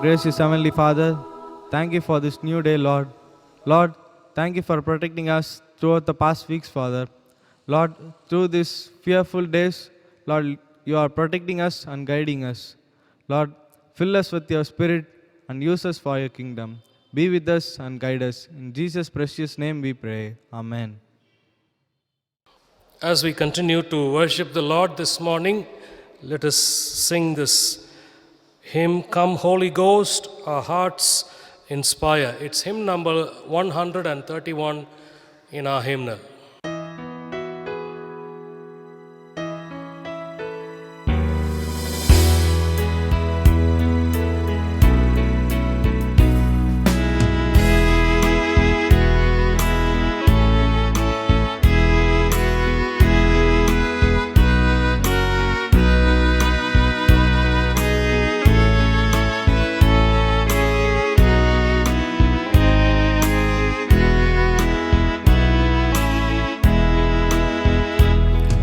gracious Heavenly Father, thank you for this new day, Lord. Lord, thank you for protecting us throughout the past weeks, Father. Lord, through these fearful days, Lord, you are protecting us and guiding us. Lord, fill us with your Spirit and use us for your kingdom. Be with us and guide us. In Jesus' precious name we pray. Amen. As we continue to worship the Lord this morning, let us sing this hymn, Come Holy Ghost, Our Hearts Inspire. It's hymn number 131 in our hymnal.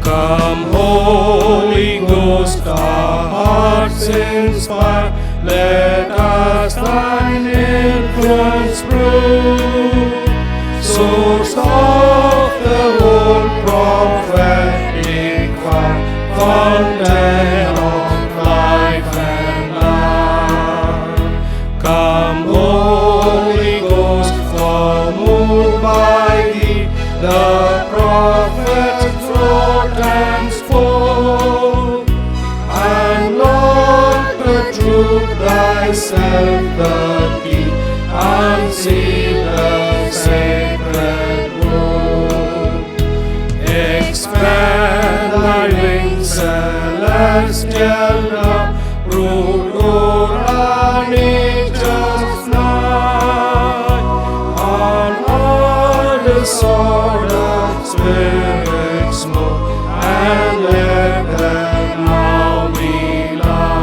Come, Holy Ghost, our hearts inspire. Let us thine influence prove. Source of the whole prophetic fire, fountain of life and love. Come, Holy Ghost, for moved by thee, the prophets wrote and spoke, and Lord, the truth thyself the key, unseal the sacred book. Expand thy wings, celestial love, brood o'er our nature's night, on all disordered spirits move, and let them now be light.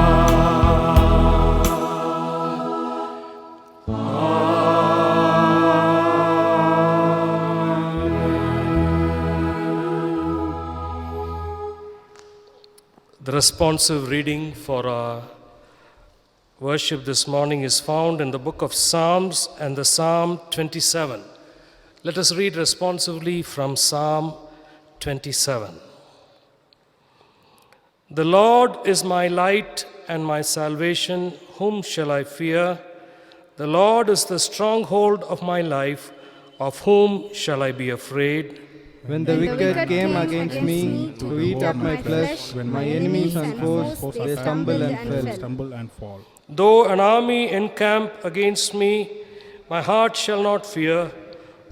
The responsive reading for our worship this morning is found in the book of Psalms and the Psalm 27. Let us read responsively from Psalm 27. The Lord is my light and my salvation, whom shall I fear? The Lord is the stronghold of my life, of whom shall I be afraid? When the wicked came against me to eat up my flesh, my enemies and foes, they stumble and fell. Though an army encamp against me, my heart shall not fear.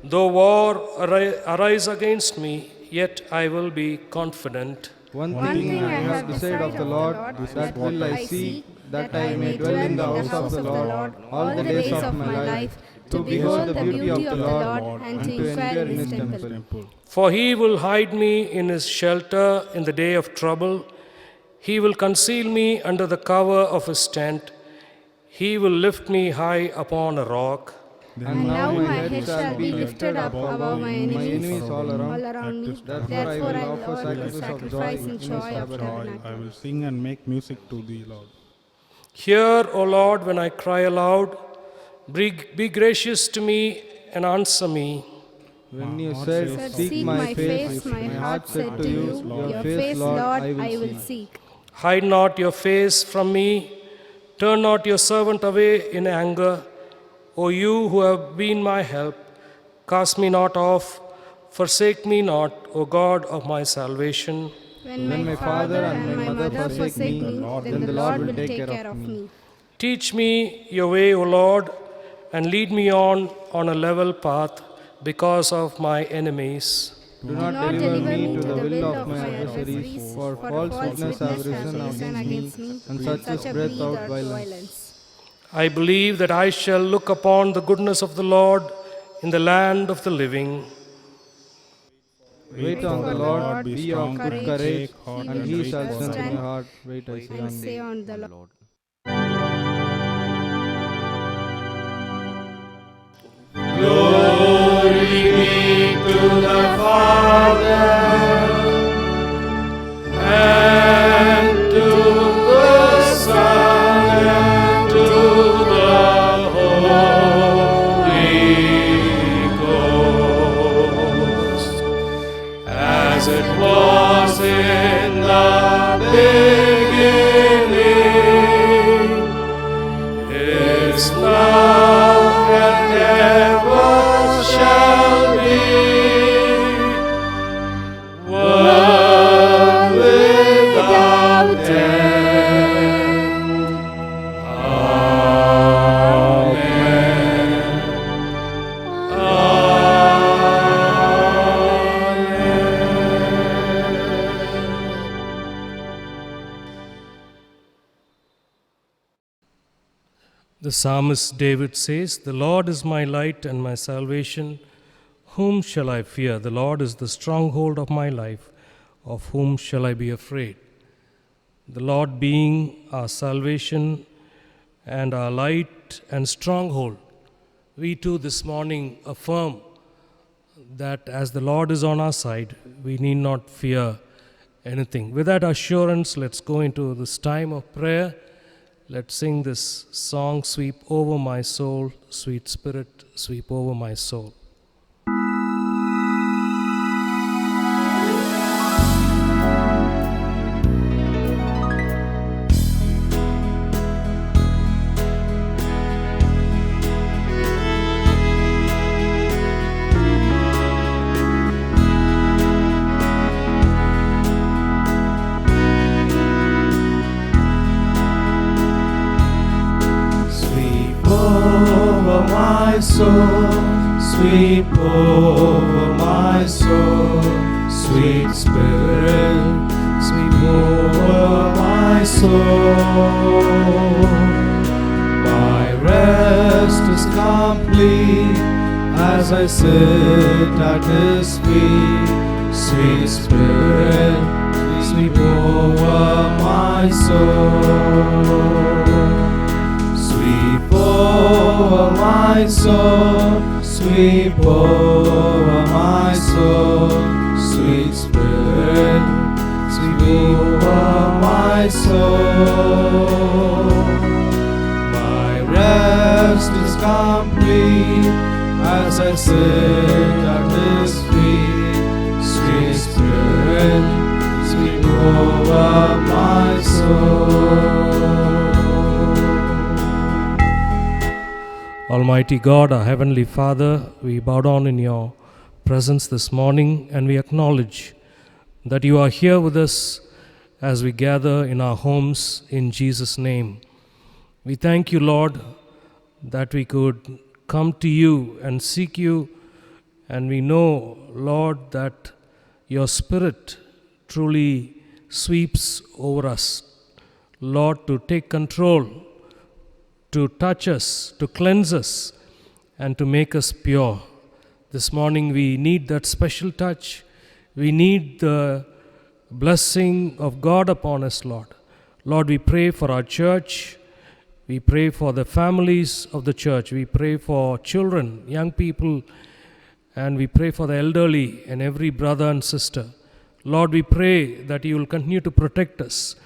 Though war arise against me, yet I will be confident. One thing I have decided of the Lord, that will I seek, that I may dwell in the house of the Lord all the days of my life, to behold the beauty of the Lord and to inquire in his temple. For he will hide me in his shelter in the day of trouble. He will conceal me under the cover of his tent. He will lift me high upon a rock. And now my head shall be lifted up above my enemies all around me. Therefore I will offer sacrifice in joy of tabernacle. I will sing and make music to thee, Lord. Hear, O Lord, when I cry aloud. Be gracious to me and answer me. When you said, seek my face, my heart said to you, your face, Lord, I will seek. Hide not your face from me. Turn not your servant away in anger. O you who have been my help, cast me not off. Forsake me not, O God of my salvation. When my father and my mother forsake me, then the Lord will take care of me. Teach me your way, O Lord, and lead me on a level path because of my enemies. Do not deliver me to the will of my adversaries, for false witnesses have risen against me, and such as breath out violence. I believe that I shall look upon the goodness of the Lord in the land of the living. Wait on the Lord, be of good courage, and he shall strengthen your heart. Wait, I say on the Lord. Glory be to the Father and to the Son and to the The psalmist David says, "The Lord is my light and my salvation. Whom shall I fear? The Lord is the stronghold of my life. Of whom shall I be afraid?" The Lord being our salvation and our light and stronghold, we too this morning affirm that as the Lord is on our side, we need not fear anything. With that assurance, let's go into this time of prayer. Let's sing this song, "Sweep over my soul, sweet Spirit, sweep over my soul." Sweep over my soul, sweet Spirit, sweep over my soul. My rest is complete as I sit at His feet. Sweet Spirit, sweep over my soul. Sweep over my soul, sweep over my soul, sweet Spirit, sweep over my soul. My rest is complete as I sit at His feet. Sweet Spirit, sweep over my soul. Almighty God, our Heavenly Father, we bow down in your presence this morning and we acknowledge that you are here with us as we gather in our homes in Jesus' name. We thank you, Lord, that we could come to you and seek you, and we know, Lord, that your Spirit truly sweeps over us. Lord, to take control, to touch us, to cleanse us, and to make us pure. This morning we need that special touch. We need the blessing of God upon us, Lord. Lord, we pray for our church. We pray for the families of the church. We pray for children, young people, and we pray for the elderly and every brother and sister. Lord, we pray that you will continue to protect us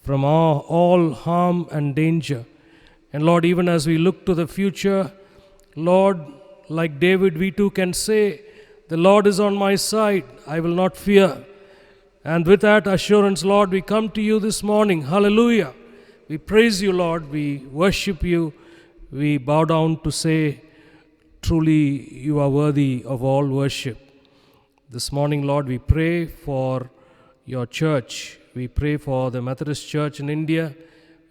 from all harm and danger. And Lord, even as we look to the future, Lord, like David, we too can say, "The Lord is on my side, I will not fear." And with that assurance, Lord, we come to you this morning. Hallelujah. We praise you, Lord. We worship you. We bow down to say, truly, you are worthy of all worship. This morning, Lord, we pray for your church. We pray for the Methodist Church in India.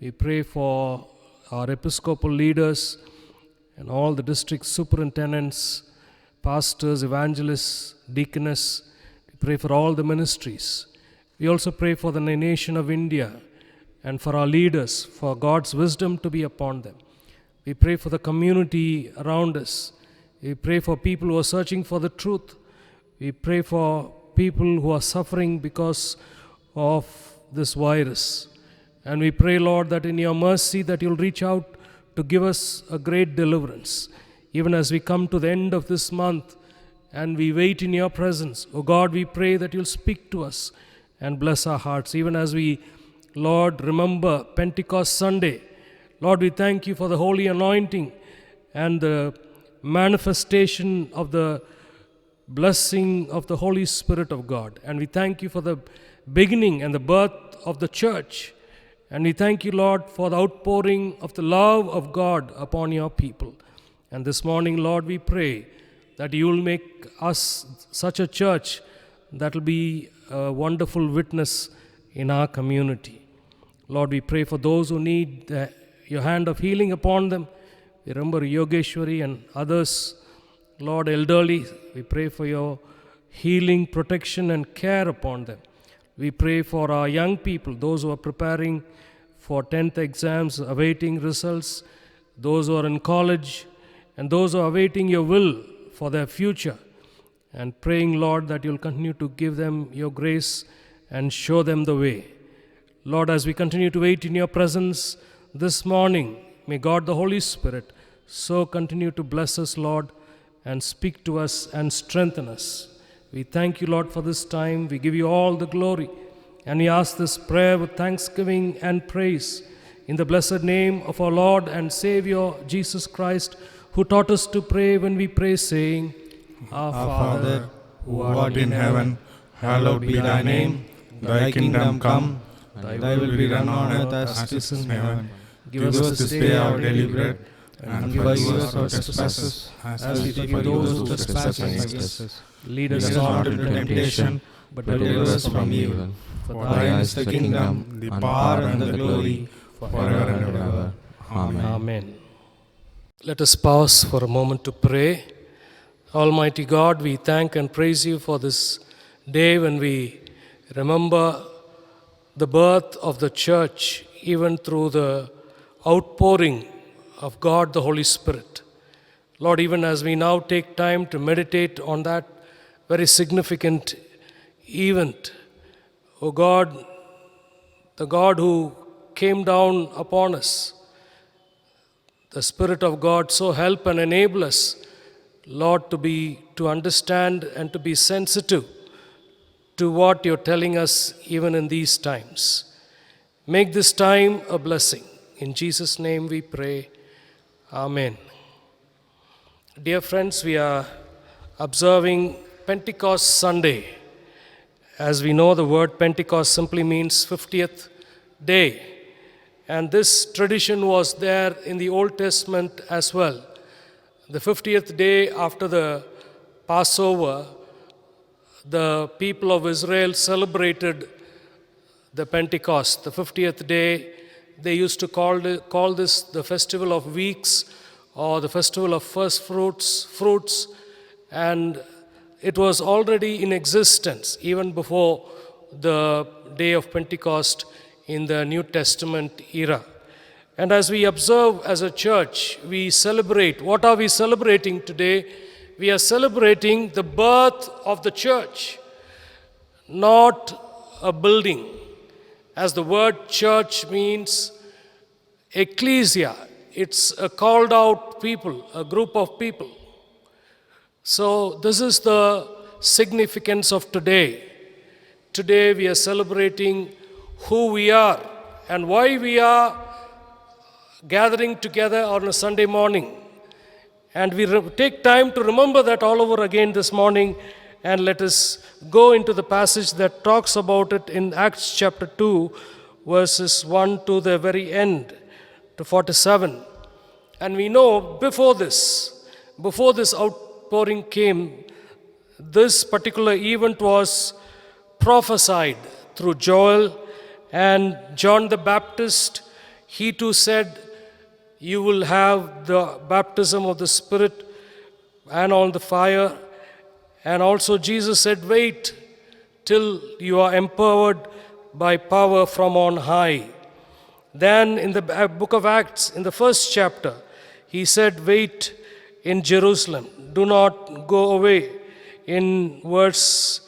We pray for our Episcopal leaders and all the district superintendents, pastors, evangelists, deaconess. We pray for all the ministries. We also pray for the nation of India and for our leaders, for God's wisdom to be upon them. We pray for the community around us. We pray for people who are searching for the truth. We pray for people who are suffering because of this virus. And we pray, Lord, that in your mercy that you'll reach out to give us a great deliverance. Even as we come to the end of this month and we wait in your presence, oh God, we pray that you'll speak to us and bless our hearts. Even as we, Lord, remember Pentecost Sunday, Lord, we thank you for the holy anointing and the manifestation of the blessing of the Holy Spirit of God. And we thank you for the beginning and the birth of the church. And we thank you, Lord, for the outpouring of the love of God upon your people. And this morning, Lord, we pray that you will make us such a church that will be a wonderful witness in our community. Lord, we pray for those who need your hand of healing upon them. We remember Yogeshwari and others, Lord, elderly. We pray for your healing, protection, and care upon them. We pray for our young people, those who are preparing for 10th exams, awaiting results, those who are in college, and those who are awaiting your will for their future, and praying, Lord, that you'll continue to give them your grace and show them the way. Lord, as we continue to wait in your presence this morning, may God the Holy Spirit so continue to bless us, Lord, and speak to us and strengthen us. We thank you, Lord, for this time. We give you all the glory. And we ask this prayer with thanksgiving and praise in the blessed name of our Lord and Savior, Jesus Christ, who taught us to pray when we pray, saying, Our Father, who art in heaven, hallowed be thy name. Thy kingdom come, thy will be done on earth as it is in heaven. Give us this day our daily bread, and forgive us our trespasses, as we forgive those who trespass against us. lead Lead us us not into temptation, but deliver us from evil. For thine is the kingdom, the power, and the glory, forever and ever. Amen. Amen. Let us pause for a moment to pray. Almighty God, we thank and praise you for this day when we remember the birth of the church, even through the outpouring of God the Holy Spirit. Lord, even as we now take time to meditate on that very significant event, O God, the God who came down upon us, the Spirit of God, so help and enable us, Lord, to understand and to be sensitive to what you're telling us even in these times. Make this time a blessing. In Jesus' name we pray. Amen. Dear friends, we are observing Pentecost Sunday. As we know, the word Pentecost simply means 50th day. And this tradition was there in the Old Testament as well. The 50th day after the Passover, the people of Israel celebrated the Pentecost. The 50th day, they used to call this the Festival of Weeks, or the Festival of First Fruits, and it was already in existence even before the day of Pentecost in the New Testament era. And as we observe as a church, we celebrate. What are we celebrating today? We are celebrating the birth of the church, not a building. As the word church means ecclesia, it's a called out people, a group of people. So this is the significance of today. Today we are celebrating who we are and why we are gathering together on a Sunday morning. And we take time to remember that all over again this morning, and let us go into the passage that talks about it in Acts chapter 2, verses 1 to the very end, to 47. And we know before this outpouring came, this particular event was prophesied through Joel, and John the Baptist, he too said, you will have the baptism of the Spirit and on the fire. And also Jesus said, wait till you are empowered by power from on high. Then in the book of Acts, in the first chapter, he said, wait in Jerusalem, do not go away. In verse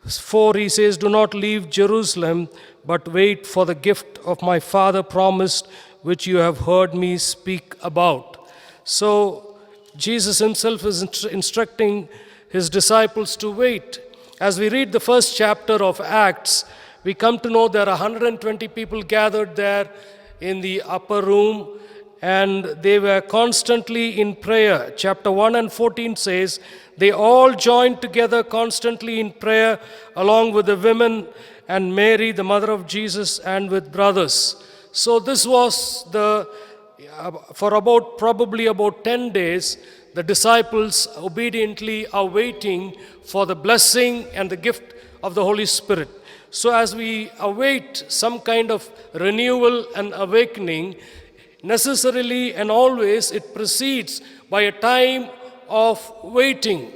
4, he says, do not leave Jerusalem, but wait for the gift of my Father promised, which you have heard me speak about. So Jesus himself is instructing his disciples to wait. As we read the first chapter of Acts, we come to know there are 120 people gathered there in the upper room, and they were constantly in prayer. Chapter 1 and 14 says, they all joined together constantly in prayer along with the women and Mary, the mother of Jesus, and with brothers. So this was for probably about 10 days, the disciples obediently are waiting for the blessing and the gift of the Holy Spirit. So as we await some kind of renewal and awakening, necessarily and always it precedes by a time of waiting.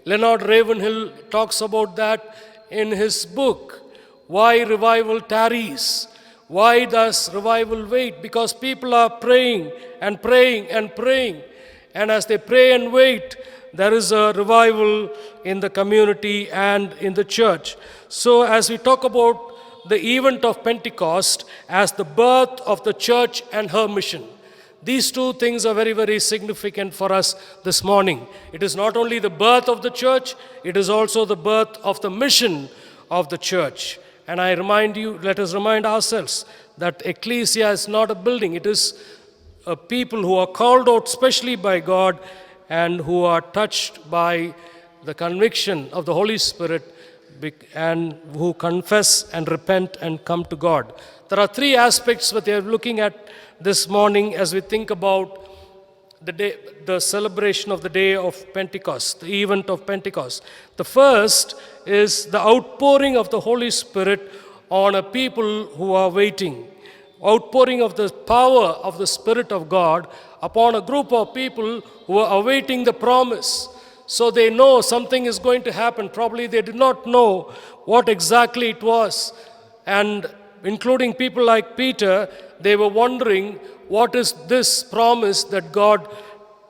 Leonard Ravenhill talks about that in his book, Why Revival Tarries. Why does revival wait? Because people are praying and praying and praying. And as they pray and wait, there is a revival in the community and in the church. So as we talk about the event of Pentecost as the birth of the church and her mission, these two things are very, very significant for us this morning. It is not only the birth of the church, it is also the birth of the mission of the church. And I remind you, let us remind ourselves that ecclesia is not a building. It is a people who are called out specially by God and who are touched by the conviction of the Holy Spirit and who confess and repent and come to God. There are three aspects that we are looking at this morning as we think about the celebration of the day of Pentecost, the event of Pentecost. The first is the outpouring of the Holy Spirit on a people who are waiting. Outpouring of the power of the Spirit of God upon a group of people who are awaiting the promise. So they know something is going to happen. Probably they did not know what exactly it was. And including people like Peter, they were wondering, what is this promise that God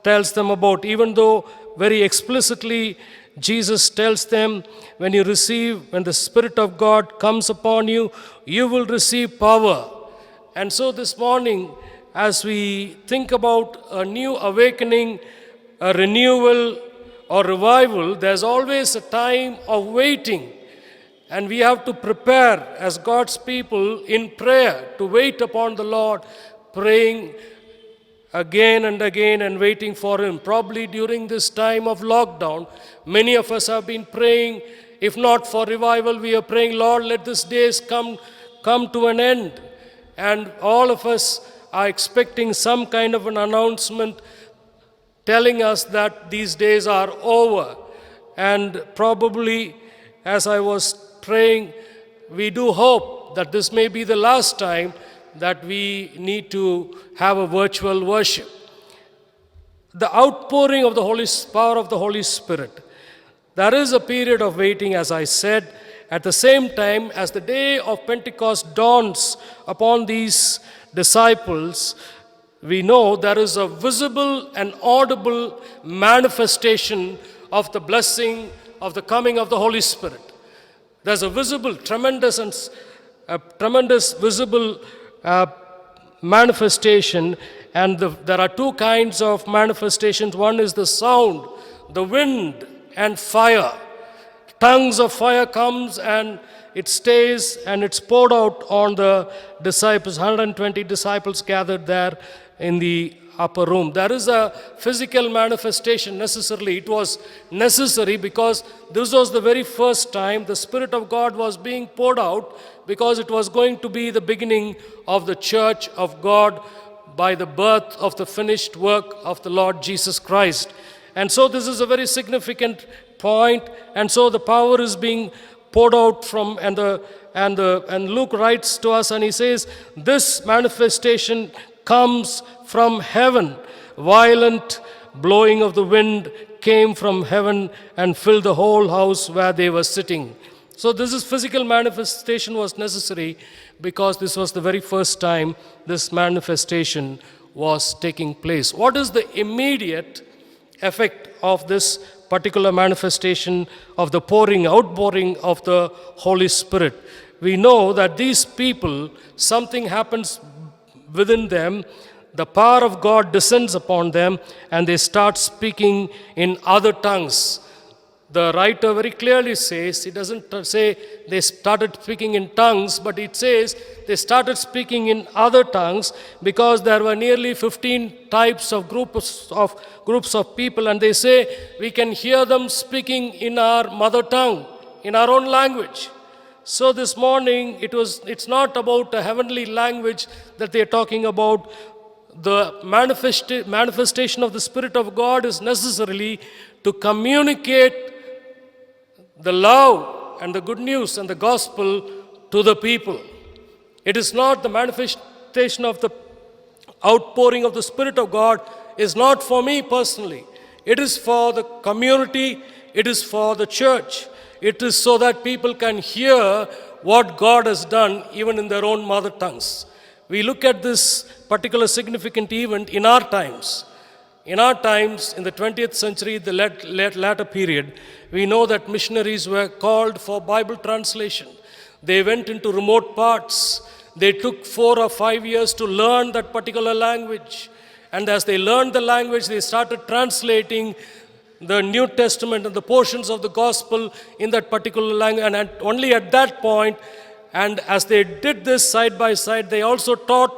tells them about? Even though very explicitly Jesus tells them, when the Spirit of God comes upon you, you will receive power. And so this morning, as we think about a new awakening, a renewal or revival, there's always a time of waiting. And we have to prepare as God's people in prayer to wait upon the Lord, praying again and again and waiting for Him. Probably during this time of lockdown, many of us have been praying. If not for revival, we are praying, Lord, let this days come to an end. And all of us are expecting some kind of an announcement telling us that these days are over. And probably, as I was praying, we do hope that this may be the last time that we need to have a virtual worship. The outpouring of the power of the Holy Spirit. There is a period of waiting, as I said. At the same time, as the day of Pentecost dawns upon these disciples, we know there is a visible and audible manifestation of the blessing of the coming of the Holy Spirit. There's a visible, tremendous visible manifestation, and there are two kinds of manifestations. One is the sound, the wind, and fire. Tongues of fire comes and it stays and it's poured out on the disciples. 120 disciples gathered there in the upper room. There is a physical manifestation necessarily. It was necessary because this was the very first time the Spirit of God was being poured out, because it was going to be the beginning of the church of God by the birth of the finished work of the Lord Jesus Christ. And so this is a very significant point, and so the power is being poured out from, and Luke writes to us and he says, this manifestation comes from heaven. Violent blowing of the wind came from heaven and filled the whole house where they were sitting. So this is physical manifestation was necessary because this was the very first time this manifestation was taking place. What is the immediate effect of this particular manifestation of the outpouring of the Holy Spirit? We know that these people, something happens within them. The power of God descends upon them and they start speaking in other tongues. The writer very clearly says, he doesn't say they started speaking in tongues, but it says they started speaking in other tongues because there were nearly 15 types of groups of people, and they say we can hear them speaking in our mother tongue, in our own language. So this morning, it's not about a heavenly language that they're talking about. The manifestation of the Spirit of God is necessarily to communicate the love and the good news and the gospel to the people. It is not the manifestation of the outpouring of the Spirit of God is not for me personally. It is for the community. It is for the church. It is so that people can hear what God has done even in their own mother tongues. We look at this particular significant event in our times. In our times, in the 20th century, the latter period, we know that missionaries were called for Bible translation. They went into remote parts. They took 4 or 5 years to learn that particular language. And as they learned the language, they started translating the New Testament and the portions of the gospel in that particular language. And only at that point, and as they did this side by side, they also taught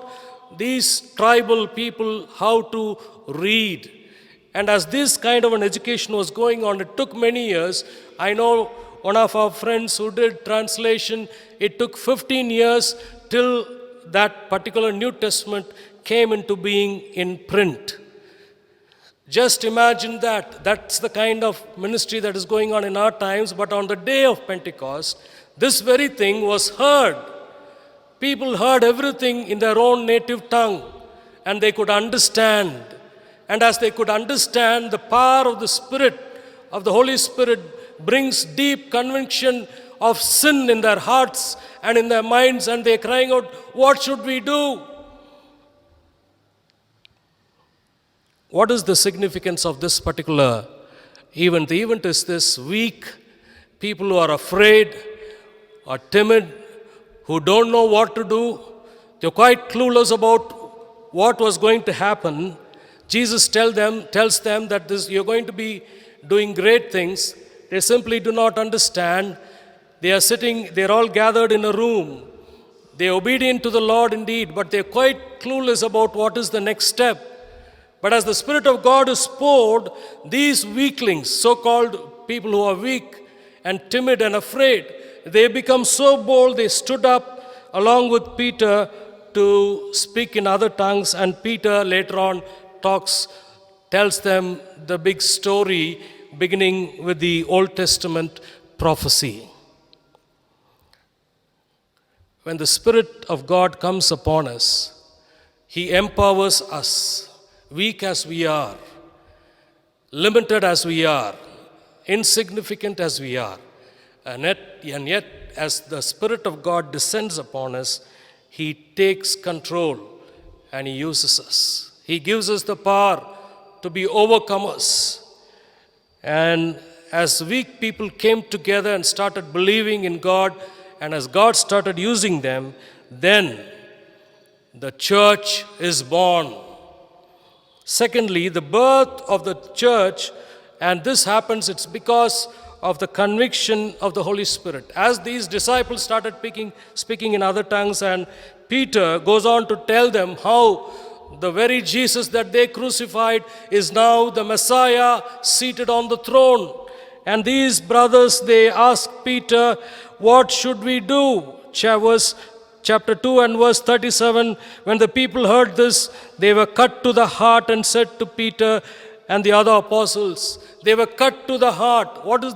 these tribal people how to read. And as this kind of an education was going on, it took many years. I know one of our friends who did translation, it took 15 years till that particular New Testament came into being in print. Just imagine that. That's the kind of ministry that is going on in our times. But on the day of Pentecost, this very thing was heard. People heard everything in their own native tongue, and they could understand. And as they could understand, the power of the Spirit, of the Holy Spirit, brings deep conviction of sin in their hearts and in their minds, and they're crying out, "What should we do?" What is the significance of this particular event? The event is this: weak people who are afraid, are timid, who don't know what to do. They're quite clueless about what was going to happen. Jesus tells them that you're going to be doing great things. They simply do not understand. They're all gathered in a room. They're obedient to the Lord indeed, but they're quite clueless about what is the next step. But as the Spirit of God is poured, these weaklings, so-called people who are weak and timid and afraid, they become so bold, they stood up along with Peter to speak in other tongues, and Peter later on tells them the big story beginning with the Old Testament prophecy. When the Spirit of God comes upon us, He empowers us, weak as we are, limited as we are, insignificant as we are. And yet, as the Spirit of God descends upon us, He takes control and He uses us. He gives us the power to be overcomers. And as weak people came together and started believing in God, and as God started using them, then the church is born. Secondly, the birth of the church, and this happens, it's because of the conviction of the Holy Spirit. As these disciples started speaking in other tongues, and Peter goes on to tell them how the very Jesus that they crucified is now the Messiah seated on the throne. And these brothers, they ask Peter, "What should we do?" Chapter 2 and verse 37, when the people heard this, they were cut to the heart and said to Peter and the other apostles, they were cut to the heart. How is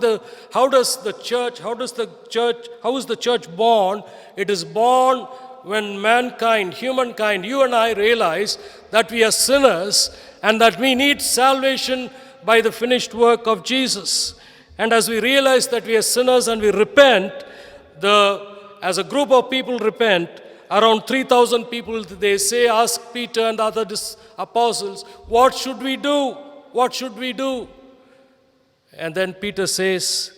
the church born? It is born when mankind, humankind, you and I realize that we are sinners and that we need salvation by the finished work of Jesus. And as we realize that we are sinners and we repent, as a group of people repent, around 3,000 people, they say, ask Peter and the other apostles, "What should we do? What should we do?" And then Peter says,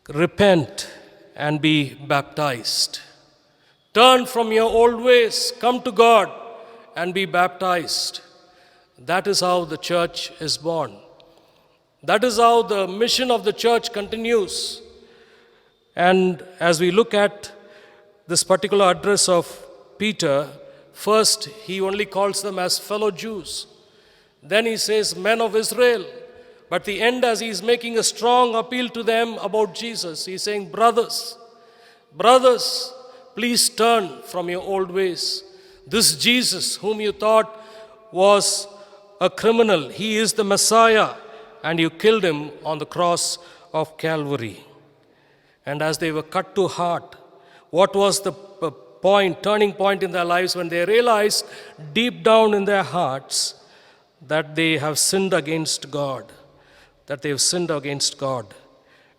"Repent and be baptized. Turn from your old ways, come to God and be baptized." That is how the church is born. That is how the mission of the church continues. And as we look at this particular address of Peter, first he only calls them as fellow Jews. Then he says, "Men of Israel." But the end, as he is making a strong appeal to them about Jesus, he is saying, brothers, please turn from your old ways. This Jesus, whom you thought was a criminal, He is the Messiah, and you killed Him on the cross of Calvary. And as they were cut to heart, what was the turning point in their lives when they realized deep down in their hearts that they have sinned against God,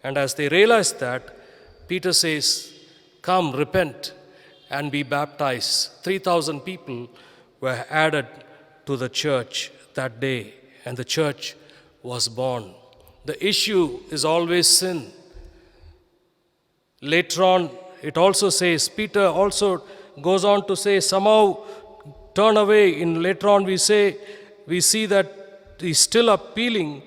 And as they realized that, Peter says, come, repent, and be baptized. 3,000 people were added to the church that day, and the church was born. The issue is always sin. Later on, it also says, Peter also goes on to say, somehow turn away. Later on we see that he's still appealing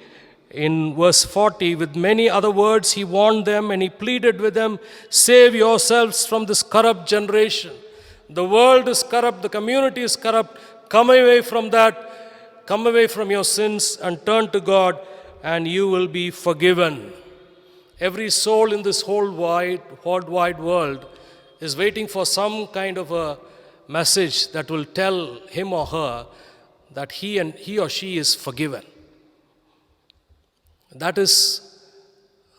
in verse 40. With many other words he warned them and he pleaded with them, save yourselves from this corrupt generation. The world is corrupt, the community is corrupt. Come away from that, come away from your sins and turn to God, and you will be forgiven. Every soul in this whole wide world is waiting for some kind of a message that will tell him or her that he or she is forgiven. That is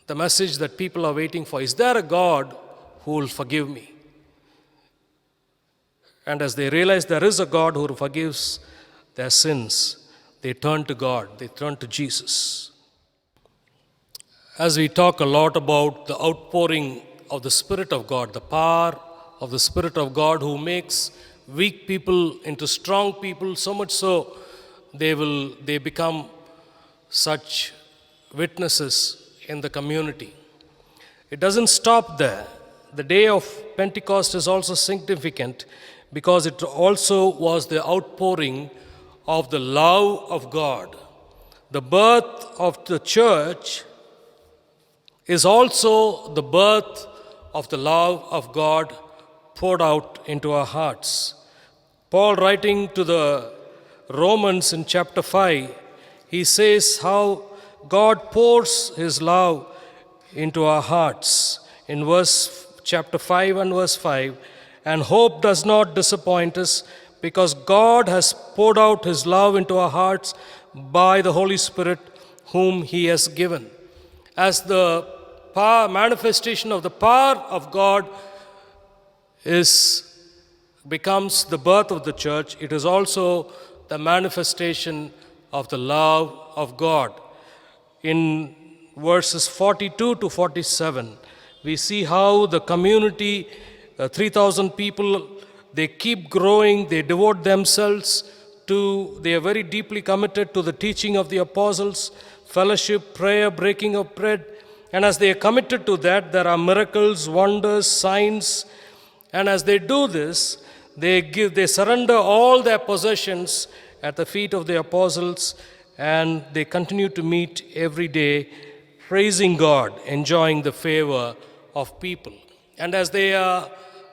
the message that people are waiting for. Is there a God who will forgive me? And as they realize there is a God who forgives their sins, they turn to God, they turn to Jesus. As we talk a lot about the outpouring of the Spirit of God, the power of the Spirit of God who makes weak people into strong people, so much so they become such witnesses in the community. It doesn't stop there. The day of Pentecost is also significant because it also was the outpouring of the love of God. The birth of the church is also the birth of the love of God poured out into our hearts. Paul, writing to the Romans in chapter 5, he says how God pours his love into our hearts. In chapter 5 and verse 5, and hope does not disappoint us because God has poured out his love into our hearts by the Holy Spirit whom he has given. As the manifestation of the power of God becomes the birth of the church, it is also the manifestation of the love of God. In verses 42 to 47, we see how the community, 3,000 people, they keep growing, they devote themselves they are very deeply committed to the teaching of the apostles, fellowship, prayer, breaking of bread. And as they are committed to that, there are miracles, wonders, signs. And as they do this, they surrender all their possessions at the feet of the apostles, and they continue to meet every day, praising God, enjoying the favor of people. And as they are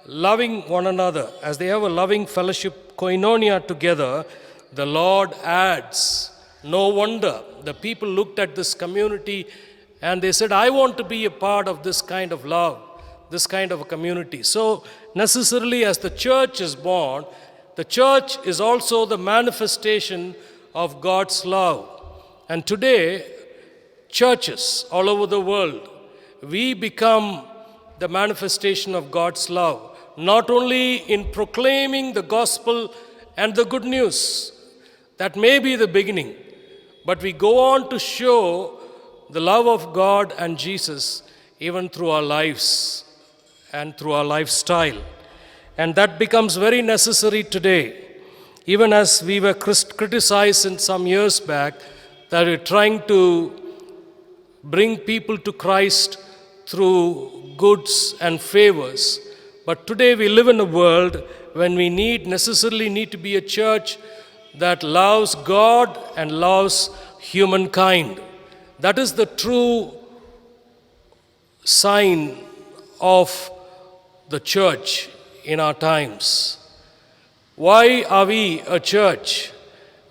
loving one another, as they have a loving fellowship, koinonia together, the Lord adds. No wonder the people looked at this community and they said, I want to be a part of this kind of love, this kind of a community. So necessarily as the church is born, the church is also the manifestation of God's love. And today, churches all over the world, we become the manifestation of God's love, not only in proclaiming the gospel and the good news. That may be the beginning, but we go on to show the love of God and Jesus even through our lives and through our lifestyle. And that becomes very necessary today. Even as we were criticized in some years back, that we're trying to bring people to Christ through goods and favors. But today we live in a world when we necessarily need to be a church that loves God and loves humankind. That is the true sign of the church in our times. Why are we a church?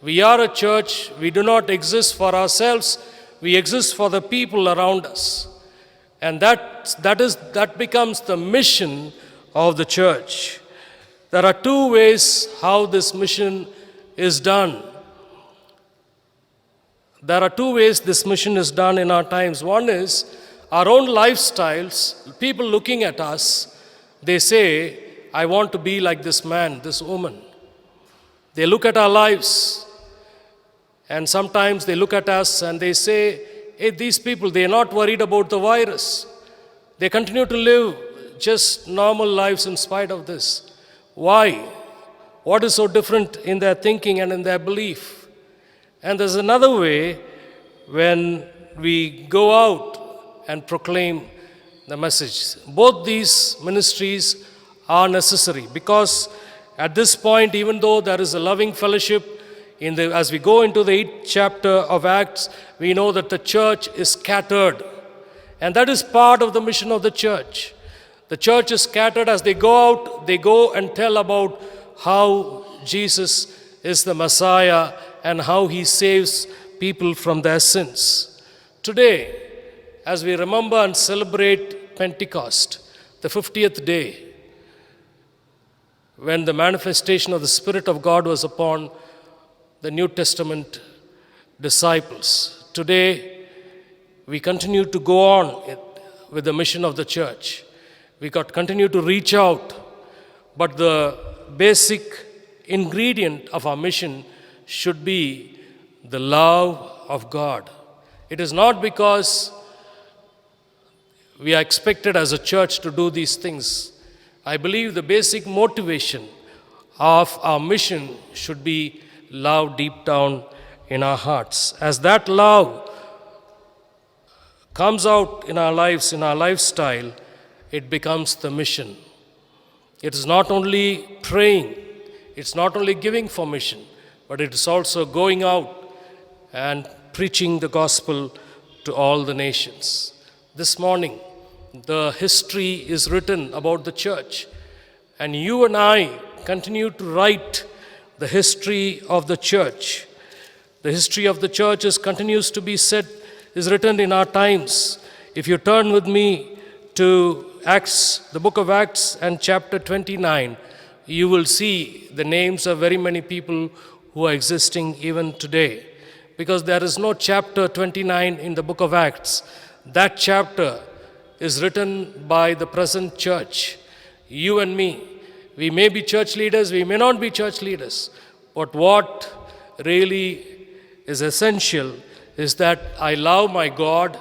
We are a church. We do not exist for ourselves. We exist for the people around us. And that becomes the mission of the church. There are two ways how this mission is done. There are two ways this mission is done in our times. One is our own lifestyles. People looking at us, they say, I want to be like this man, this woman. They look at our lives, and sometimes they look at us and they say, hey, these people, they are not worried about the virus. They continue to live just normal lives in spite of this. Why? What is so different in their thinking and in their belief? And there's another way when we go out and proclaim the message. Both these ministries are necessary because at this point, even though there is a loving fellowship, as we go into the 8th chapter of Acts, we know that the church is scattered. And that is part of the mission of the church. The church is scattered. As they go out, they go and tell about how Jesus is the Messiah and how he saves people from their sins. Today, as we remember and celebrate Pentecost, the 50th day, when the manifestation of the Spirit of God was upon the New Testament disciples. Today, we continue to go on with the mission of the church. We continue to reach out, but the basic ingredient of our mission should be the love of God. It is not because we are expected as a church to do these things. I believe the basic motivation of our mission should be love deep down in our hearts. As that love comes out in our lives, in our lifestyle, it becomes the mission. It is not only praying, it's not only giving for mission, but it is also going out and preaching the gospel to all the nations. This morning, the history is written about the church, and you and I continue to write the history of the church. The history of the church continues to be is written in our times. If you turn with me to Acts, the book of Acts and chapter 29, you will see the names of very many people who are existing even today. Because there is no chapter 29 in the book of Acts. That chapter is written by the present church. You and me. We may be church leaders, we may not be church leaders. But what really is essential is that I love my God,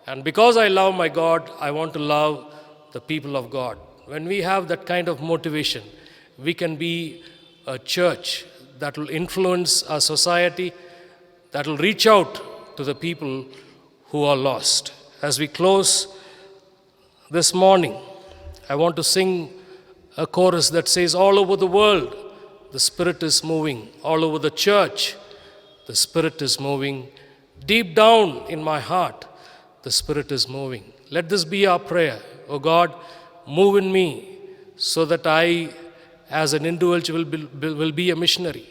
and because I love my God, I want to love the people of God. When we have that kind of motivation, we can be a church that will influence our society, that will reach out to the people who are lost. As we close this morning, I want to sing a chorus that says, all over the world, the Spirit is moving. All over the church, the Spirit is moving. Deep down in my heart, the Spirit is moving. Let this be our prayer. Oh God, move in me so that I, as an individual, will be a missionary.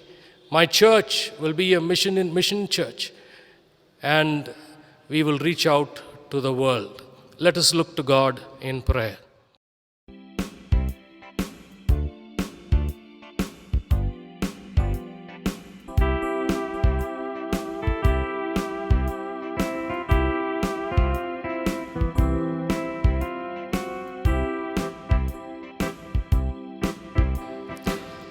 My church will be a mission church, and we will reach out to the world. Let us look to God in prayer.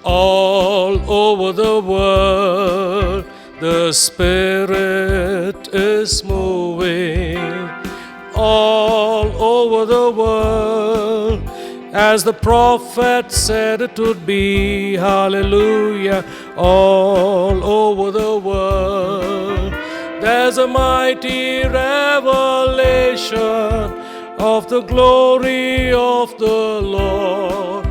All over the world, the Spirit is moving. All over the world, as the prophet said it would be. Hallelujah. All over the world, there's a mighty revelation of the glory of the Lord,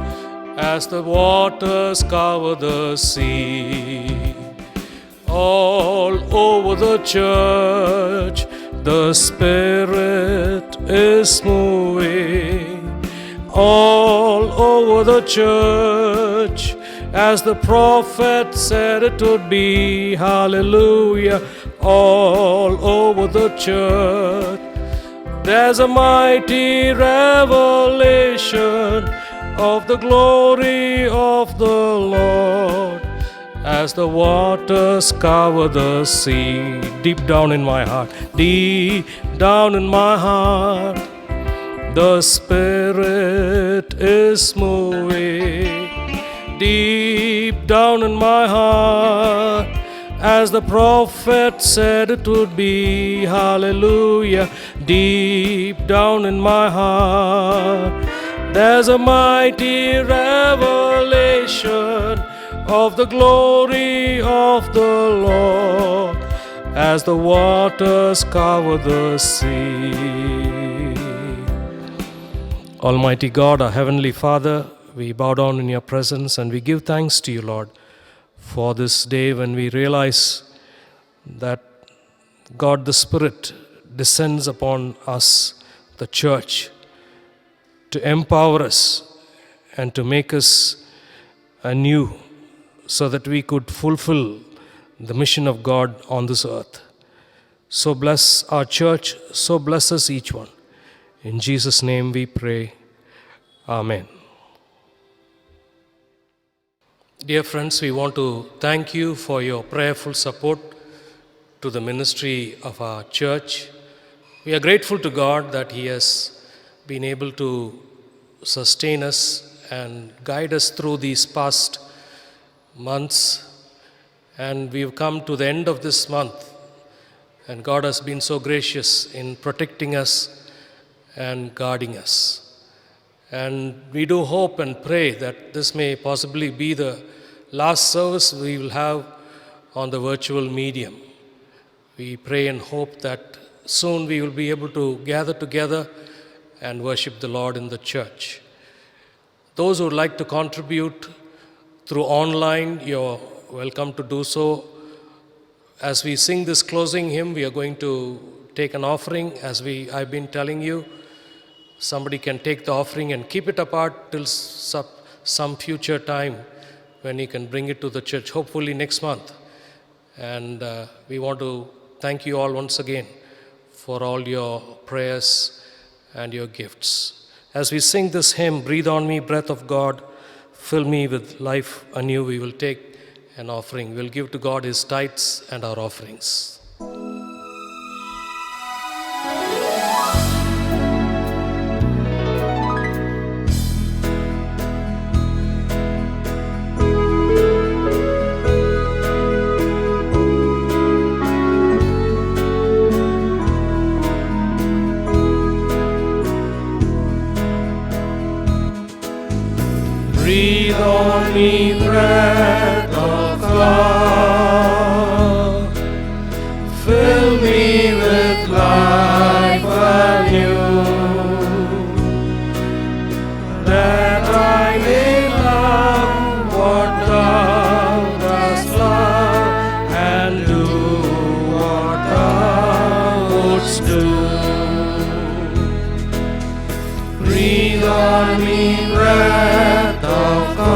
as the waters cover the sea. All over the church, the Spirit is moving. All over the church, as the prophet said it would be. Hallelujah. All over the church, there's a mighty revelation of the glory of the Lord, as the waters cover the sea. Deep down in my heart, deep down in my heart, the Spirit is moving. Deep down in my heart, as the prophet said it would be. Hallelujah. Deep down in my heart, There's a mighty revelation of the glory of the Lord as the waters cover the sea. Almighty God, our Heavenly Father, we bow down in your presence and we give thanks to you, Lord, for this day when we realize that God the Spirit descends upon us, the church, to empower us and to make us anew so that we could fulfill the mission of God on this earth. So bless our church, so bless us each one. In Jesus' name we pray. Amen. Dear friends, we want to thank you for your prayerful support to the ministry of our church. We are grateful to God that He has been able to sustain us and guide us through these past months. And we've come to the end of this month, and God has been so gracious in protecting us and guarding us. And we do hope and pray that this may possibly be the last service we will have on the virtual medium. We pray and hope that soon we will be able to gather together and worship the Lord in the church. Those who would like to contribute through online, you're welcome to do so. As we sing this closing hymn, we are going to take an offering. As I've been telling you, somebody can take the offering and keep it apart till some future time when he can bring it to the church, hopefully next month. And we want to thank you all once again for all your prayers and your gifts. As we sing this hymn, Breathe on Me, Breath of God, Fill Me with Life Anew, we will take an offering. We'll give to God His tithes and our offerings. Breathe on me, breath of God, fill me with life anew, that I may love what thou dost love, and do what thou wouldst do. Breathe on me, breath of God,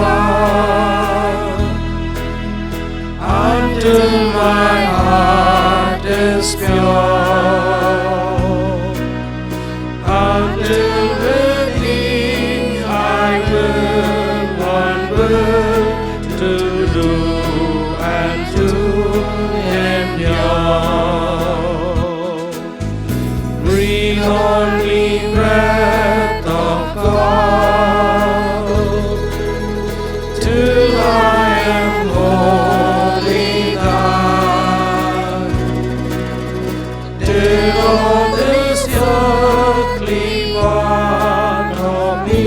until my heart is pure, until with Thee I will to do and to endure. Breathe on me, breath of God, till I am wholly thine, till all this earthly part of me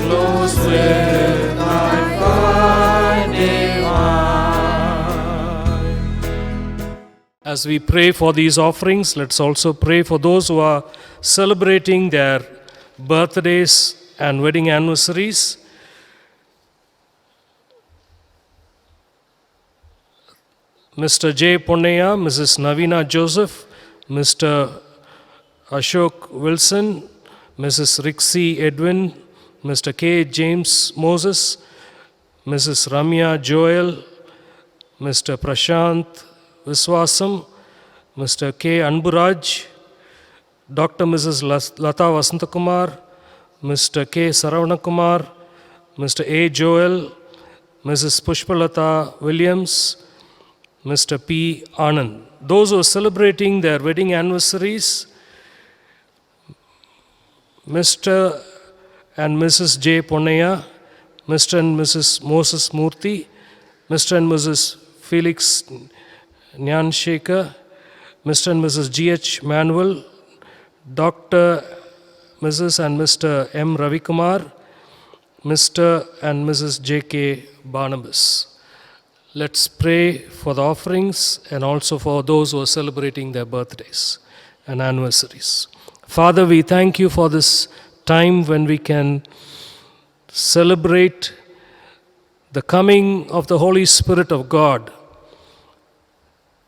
glows with Thy fire divine. As we pray for these offerings, let's also pray for those who are celebrating their birthdays and wedding anniversaries. Mr. J. Ponneya, Mrs. Navina Joseph, Mr. Ashok Wilson, Mrs. Rixie Edwin, Mr. K. James Moses, Mrs. Ramya Joel, Mr. Prashant Viswasam, Mr. K. Anburaj, Dr. Mrs. Lata Vasantakumar, Mr. K. Saravanakumar, Mr. A. Joel, Mrs. Pushpalata Williams, Mr. P. Anand. Those who are celebrating their wedding anniversaries, Mr. and Mrs. J. Ponneya, Mr. and Mrs. Moses Murthy, Mr. and Mrs. Felix Nyanshekar, Mr. and Mrs. G.H. Manuel, Dr. Mrs. and Mr. M. Ravikumar, Mr. and Mrs. J.K. Barnabas. Let's pray for the offerings and also for those who are celebrating their birthdays and anniversaries. Father, we thank you for this time when we can celebrate the coming of the Holy Spirit of God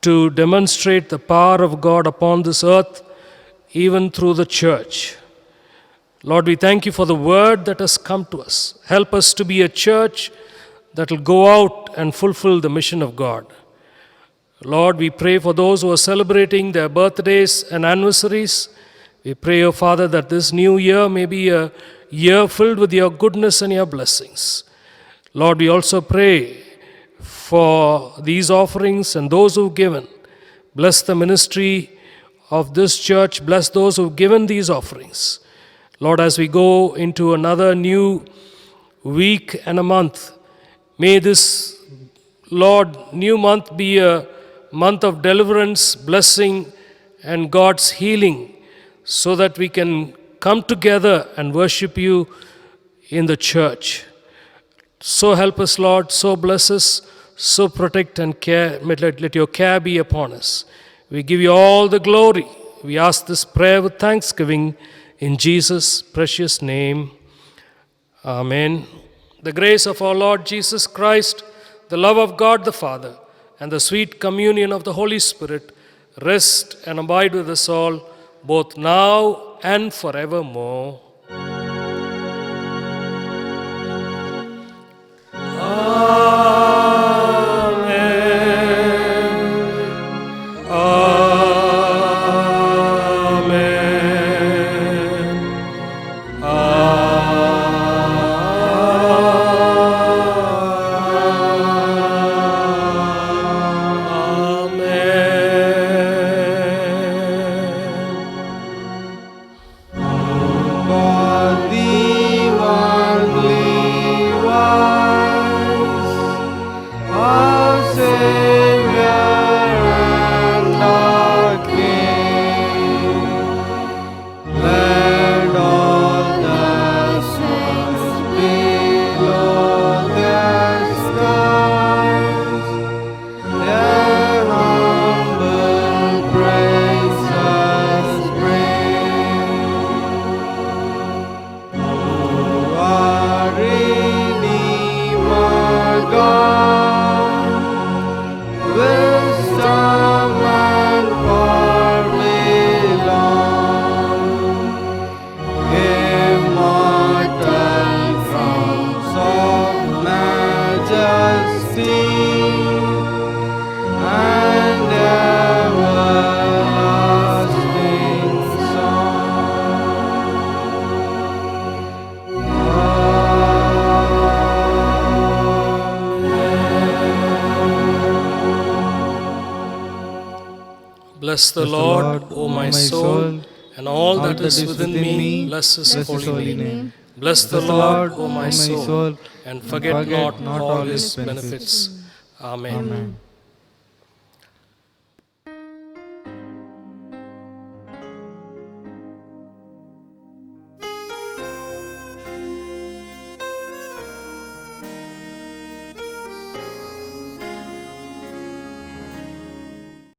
to demonstrate the power of God upon this earth, even through the church. Lord, we thank you for the word that has come to us. Help us to be a church that will go out and fulfill the mission of God. Lord, we pray for those who are celebrating their birthdays and anniversaries. We pray, O Father, that this new year may be a year filled with your goodness and your blessings. Lord, we also pray for these offerings and those who've given. Bless the ministry of this church. Bless those who've given these offerings. Lord, as we go into another new week and a month, may this, Lord, new month be a month of deliverance, blessing, and God's healing, so that we can come together and worship you in the church. So help us, Lord, so bless us, so protect and care. Let your care be upon us. We give you all the glory. We ask this prayer with thanksgiving in Jesus' precious name. Amen. The grace of our Lord Jesus Christ, the love of God the Father, and the sweet communion of the Holy Spirit rest and abide with us all, both now and forevermore. Bless the Lord, O my soul, and all that is within me, bless his holy name. Bless the Lord, O my soul, and forget not all his benefits. Amen.